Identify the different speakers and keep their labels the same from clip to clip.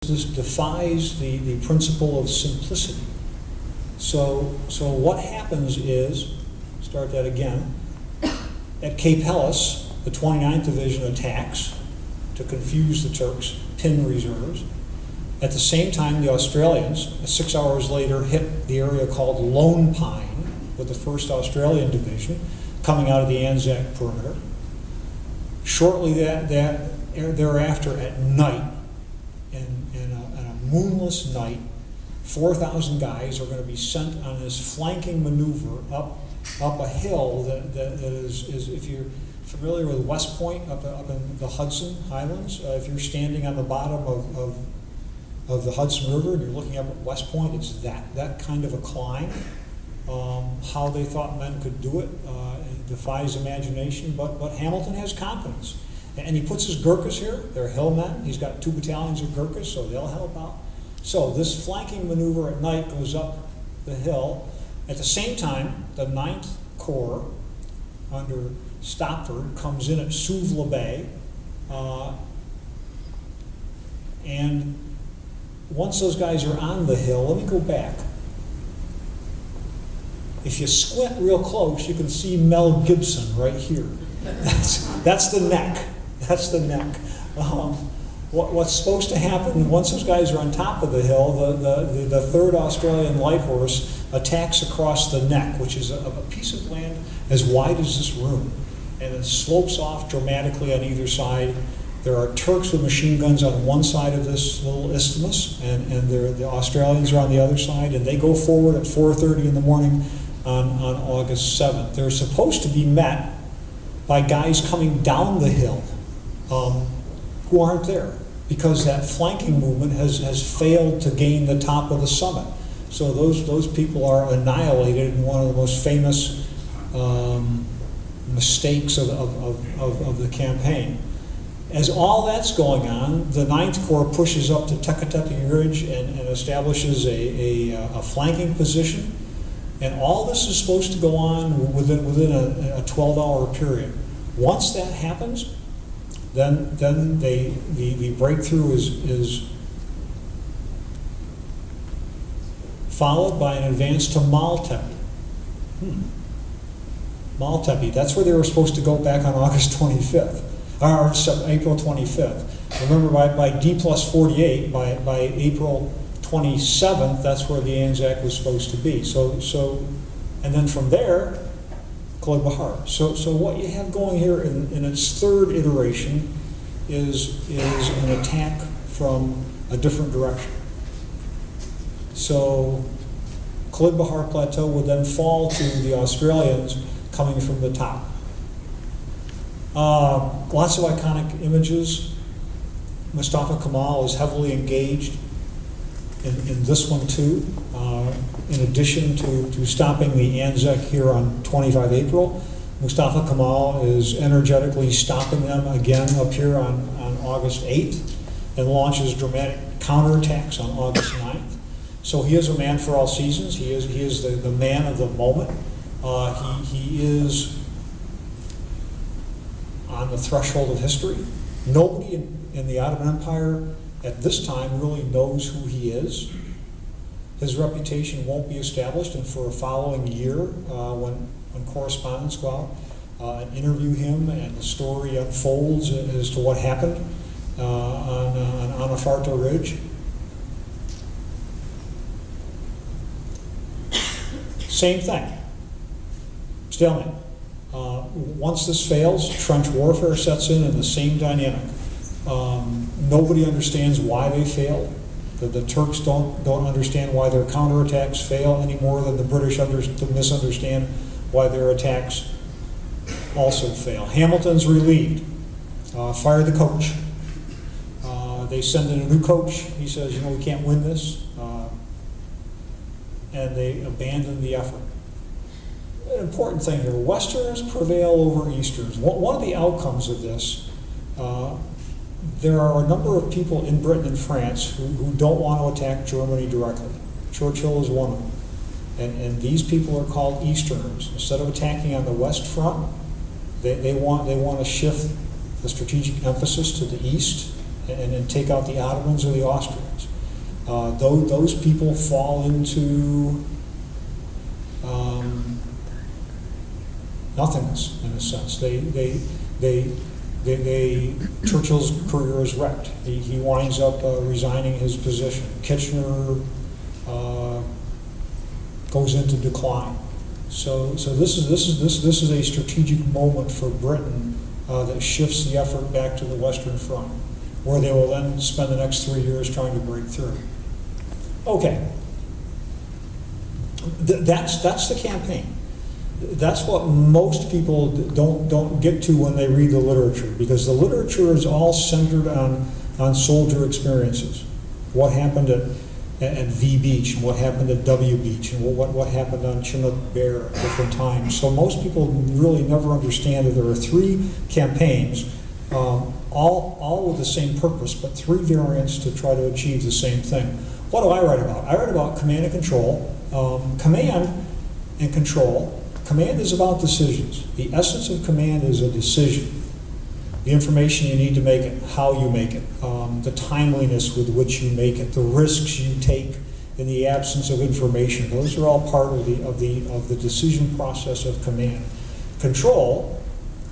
Speaker 1: defies the principle of simplicity. So what happens is, start that again, at Cape Helles, the 29th Division attacks to confuse the Turks, pin reserves. At the same time, the Australians, 6 hours later, hit the area called Lone Pine with the 1st Australian Division coming out of the Anzac perimeter. Shortly thereafter, at night, in a moonless night, 4,000 guys are going to be sent on this flanking maneuver up a hill that is, if you're familiar with West Point up in the Hudson Highlands, if you're standing on the bottom of the Hudson River and you're looking up at West Point, it's that kind of a climb. How they thought men could do it, it defies imagination, but Hamilton has confidence. And he puts his Gurkhas here, they're hill men. He's got 2 battalions of Gurkhas, so they'll help out. So this flanking maneuver at night goes up the hill. At the same time, the 9th Corps under Stopford comes in at Suvla Bay, and once those guys are on the hill, let me go back. If you squint real close, you can see Mel Gibson right here. That's the neck. That's the neck. What's supposed to happen once those guys are on top of the hill, the 3rd Australian Light Horse attacks across the neck, which is a piece of land as wide as this room, and it slopes off dramatically on either side. There are Turks with machine guns on one side of this little isthmus, and the Australians are on the other side, and they go forward at 4:30 in the morning on August 7th. They're supposed to be met by guys coming down the hill who aren't there, because that flanking movement has failed to gain the top of the summit. So those people are annihilated in one of the most famous mistakes of the campaign. As all that's going on, the 9th Corps pushes up to Tekatepe Ridge and establishes a flanking position. And all this is supposed to go on within a 12-hour period. Once that happens, then the breakthrough is followed by an advance to Maltepe. Maltepe, that's where they were supposed to go back on August 25th, or April 25th. Remember, by D+48, by April 27th, that's where the Anzac was supposed to be. So, and then from there, Coleg Bahar. So what you have going here in its 3rd iteration is an attack from a different direction. So Coleg Bahar Plateau would then fall to the Australians coming from the top. Lots of iconic images. Mustafa Kemal is heavily engaged in this one too. In addition to stopping the Anzac here on 25 April, Mustafa Kemal is energetically stopping them again up here on August 8th and launches dramatic counterattacks on August 9th. So he is a man for all seasons. He is the man of the moment. He is on the threshold of history. Nobody in the Ottoman Empire at this time really knows who he is. His reputation won't be established, and for a following year, when correspondents go out and interview him, and the story unfolds as to what happened on Anafarta Ridge. Same thing, stalemate. Once this fails, trench warfare sets in the same dynamic. Nobody understands why they failed. The Turks don't understand why their counterattacks fail any more than the British misunderstand why their attacks also fail. Hamilton's relieved. Fire the coach. They send in a new coach. He says, we can't win this. And they abandon the effort. An important thing here, Westerners prevail over Easterners. One of the outcomes of this, there are a number of people in Britain and France who don't want to attack Germany directly. Churchill is one of them. And these people are called Easterners. Instead of attacking on the West Front, they want to shift the strategic emphasis to the East and take out the Ottomans or the Austrians. Those people fall into nothingness, in a sense. Churchill's career is wrecked. He winds up resigning his position. Kitchener goes into decline. So this is a strategic moment for Britain that shifts the effort back to the Western Front, where they will then spend the next 3 years trying to break through. Okay, that's the campaign. That's what most people don't get to when they read the literature, because the literature is all centered on soldier experiences. What happened at V Beach, and what happened at W Beach, and what happened on Chinook Bear at different times. So most people really never understand that there are 3 campaigns, all with the same purpose, but 3 variants to try to achieve the same thing. What do I write about? I write about command and control. Command and control. Command is about decisions. The essence of command is a decision. The information you need to make it, how you make it, the timeliness with which you make it, the risks you take in the absence of information. Those are all part of the decision process of command. Control,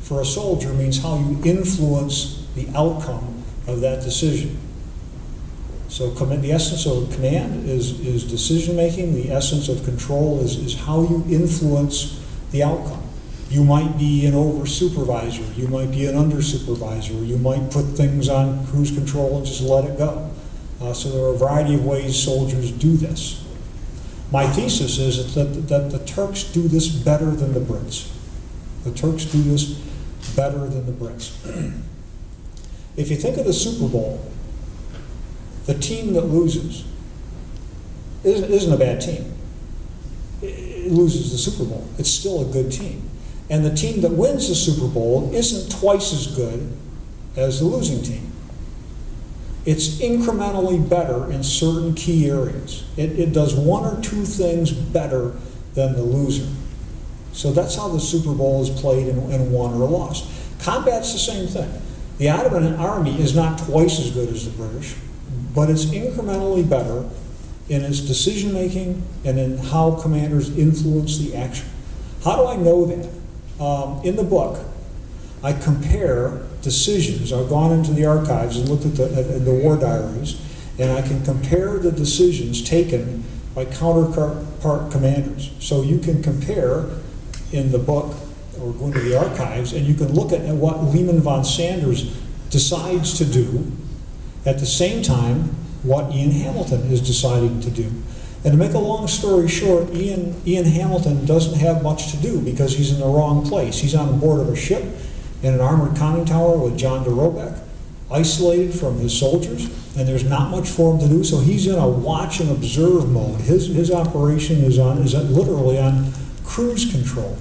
Speaker 1: for a soldier, means how you influence the outcome of that decision. So the essence of command is decision making. The essence of control is how you influence the outcome. You might be an over-supervisor, you might be an under-supervisor, you might put things on cruise control and just let it go. So there are a variety of ways soldiers do this. My thesis is that the Turks do this better than the Brits. The Turks do this better than the Brits. If you think of the Super Bowl, the team that loses isn't a bad team. It loses the Super Bowl. It's still a good team. And the team that wins the Super Bowl isn't twice as good as the losing team. It's incrementally better in certain key areas. It does 1 or 2 things better than the loser. So that's how the Super Bowl is played and won or lost. Combat's the same thing. The Ottoman army is not twice as good as the British, but it's incrementally better in its decision making and in how commanders influence the action. How do I know that? In the book, I compare decisions. I've gone into the archives and looked at the war diaries, and I can compare the decisions taken by counterpart commanders. So you can compare in the book, or go into the archives, and you can look at what Lehman von Sanders decides to do at the same time what Ian Hamilton is deciding to do. And to make a long story short, Ian Hamilton doesn't have much to do because he's in the wrong place. He's on board of a ship in an armored conning tower with John de Robeck, isolated from his soldiers, and there's not much for him to do, so he's in a watch and observe mode. His operation is literally on cruise control.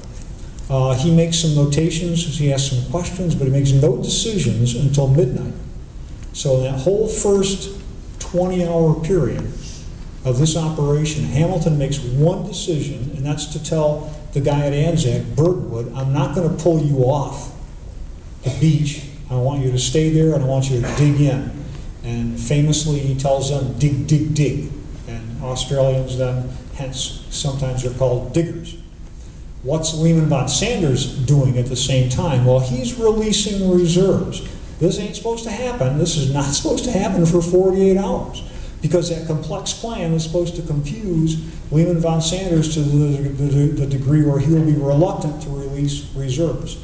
Speaker 1: He makes some notations, he asks some questions, but he makes no decisions until midnight. So in that whole first 20-hour period of this operation, Hamilton makes one decision, and that's to tell the guy at Anzac, Birdwood, I'm not going to pull you off the beach. I want you to stay there, and I want you to dig in. And famously, he tells them, dig, dig, dig. And Australians then, hence, sometimes they're called diggers. What's Lehman von Sanders doing at the same time? Well, he's releasing reserves. This ain't supposed to happen. This is not supposed to happen for 48 hours. Because that complex plan is supposed to confuse Lehman von Sanders to the degree where he'll be reluctant to release reserves.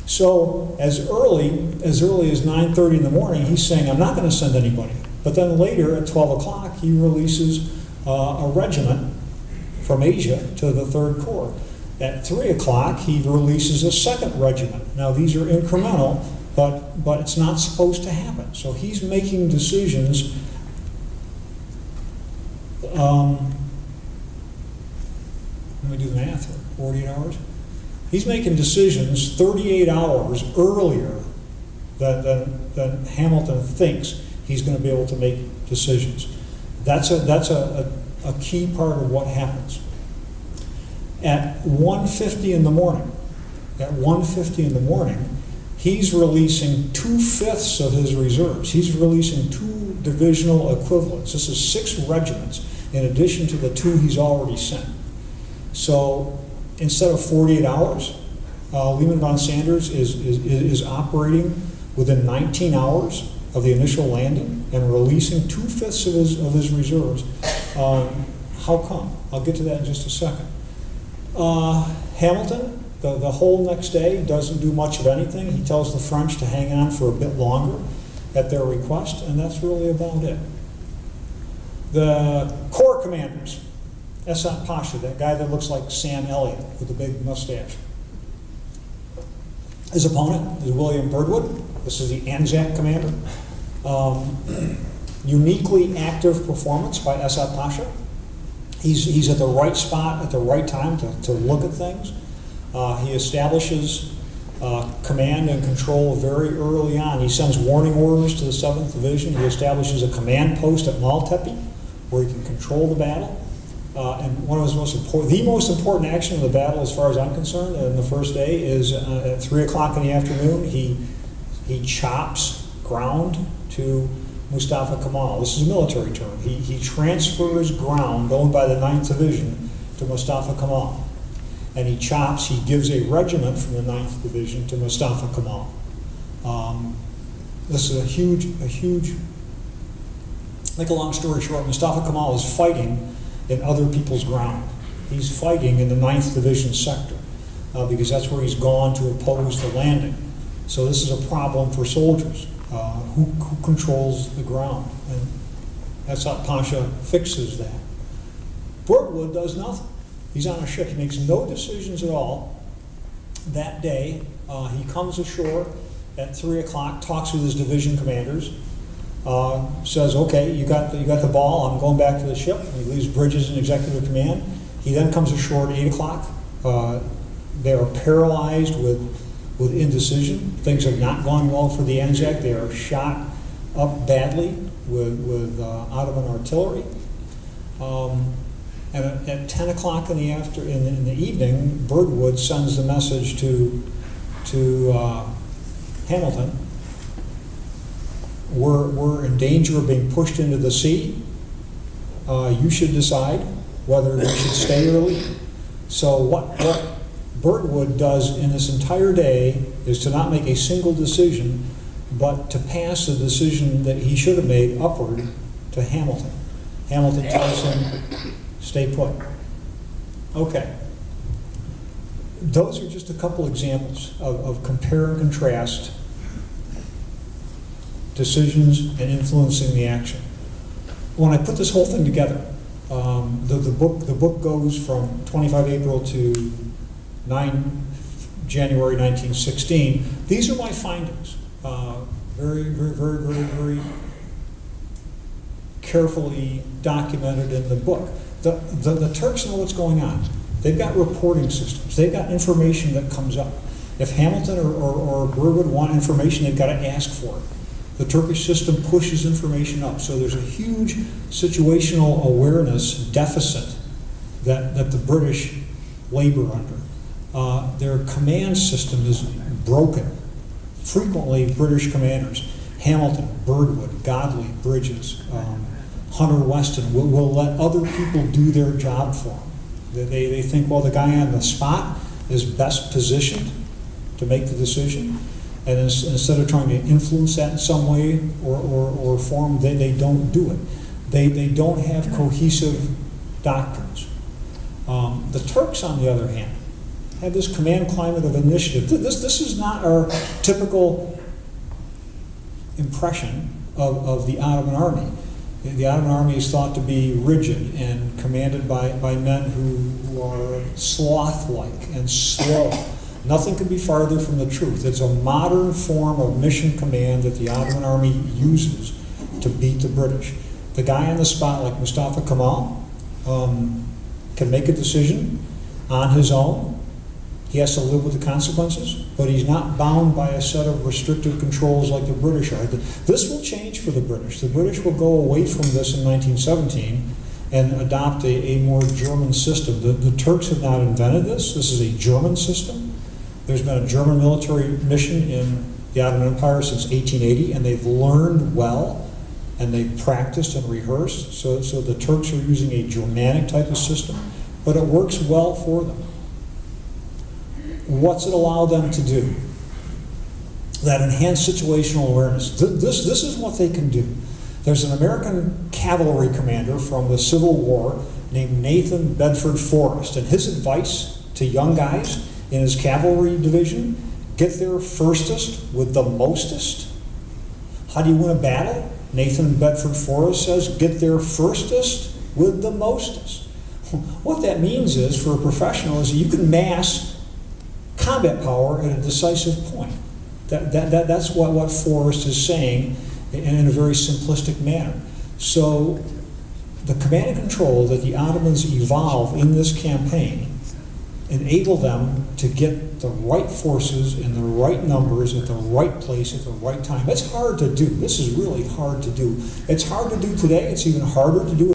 Speaker 1: So as early as 9:30 in the morning, he's saying, I'm not going to send anybody. But then later at 12 o'clock, he releases a regiment from Asia to the 3rd Corps. At 3 o'clock, he releases a 2nd regiment. Now these are incremental, but it's not supposed to happen. So he's making decisions. Let me do the math here, 48 hours? He's making decisions 38 hours earlier than Hamilton thinks he's going to be able to make decisions. That's a key part of what happens. At 1:50 in the morning, he's releasing 2/5 of his reserves. He's releasing 2 divisional equivalents. This is 6 regiments in addition to the 2 he's already sent. So instead of 48 hours, Lehman von Sanders is operating within 19 hours of the initial landing and releasing 2/5 of his reserves. How come? I'll get to that in just a second. Hamilton, the whole next day, doesn't do much of anything. He tells the French to hang on for a bit longer at their request, and that's really about it. The corps commanders, Esat Pasha, that guy that looks like Sam Elliott with the big mustache. His opponent is William Birdwood. This is the Anzac commander. Uniquely active performance by Esat Pasha. He's at the right spot at the right time to look at things. He establishes command and control very early on. He sends warning orders to the 7th Division. He establishes a command post at Maltepe where he can control the battle. And one of his the most important action of the battle, as far as I'm concerned, in the first day is at 3 o'clock in the afternoon, he chops ground to Mustafa Kemal. This is a military term. He transfers ground owned by the 9th Division to Mustafa Kemal. And he gives a regiment from the 9th Division to Mustafa Kemal. This is a huge, make a long story short, Mustafa Kemal is fighting in other people's ground. He's fighting in the 9th Division sector because that's where he's gone to oppose the landing. So this is a problem for soldiers. Who controls the ground? And Esat Pasha fixes that. Birdwood does nothing. He's on a ship. He makes no decisions at all. That day, he comes ashore at 3 o'clock, talks with his division commanders, says, okay, you got the ball, I'm going back to the ship. He leaves Bridges in executive command. He then comes ashore at 8 o'clock. They are paralyzed with indecision. Things have not gone well for the Anzac. They are shot up badly with Ottoman artillery. And at 10 o'clock in the evening, Birdwood sends the message to Hamilton. We're in danger of being pushed into the sea. You should decide whether we should stay or leave. So what Birdwood does in this entire day is to not make a single decision, but to pass a decision that he should have made upward to Hamilton. Hamilton tells him, stay put. Okay. Those are just a couple examples of compare and contrast decisions and influencing the action. When I put this whole thing together, the book goes from 25 April to 9 January 1916. These are my findings. Very carefully documented in the book. The Turks know what's going on. They've got reporting systems. They've got information that comes up. If Hamilton or Birdwood want information, they've got to ask for it. The Turkish system pushes information up. So there's a huge situational awareness deficit that the British labor under. Their command system is broken. Frequently, British commanders, Hamilton, Birdwood, Godley, Bridges, Hunter Weston, will let other people do their job for them. They think, well, the guy on the spot is best positioned to make the decision. And instead of trying to influence that in some way or form, they don't do it. They don't have cohesive doctrines. The Turks, on the other hand, have this command climate of initiative. This is not our typical impression of the Ottoman army. The Ottoman army is thought to be rigid and commanded by men who are sloth-like and slow. Nothing could be farther from the truth. It's a modern form of mission command that the Ottoman army uses to beat the British. The guy on the spot, like Mustafa Kemal, can make a decision on his own. He has to live with the consequences, but he's not bound by a set of restrictive controls like the British are. This will change for the British. The British will go away from this in 1917 and adopt a more German system. The Turks have not invented this. This is a German system. There's been a German military mission in the Ottoman Empire since 1880, and they've learned well and they practiced and rehearsed. So the Turks are using a Germanic type of system, but it works well for them. What's it allow them to do? That enhanced situational awareness. This is what they can do. There's an American cavalry commander from the Civil War named Nathan Bedford Forrest, and his advice to young guys in his cavalry division: get there firstest with the mostest. How do you win a battle? Nathan Bedford Forrest says, get there firstest with the mostest. What that means is, for a professional, is you can mass combat power at a decisive point. That's what Forrest is saying in a very simplistic manner. So the command and control that the Ottomans evolve in this campaign enable them to get the right forces in the right numbers at the right place at the right time. It's hard to do. This is really hard to do. It's hard to do today. It's even harder to do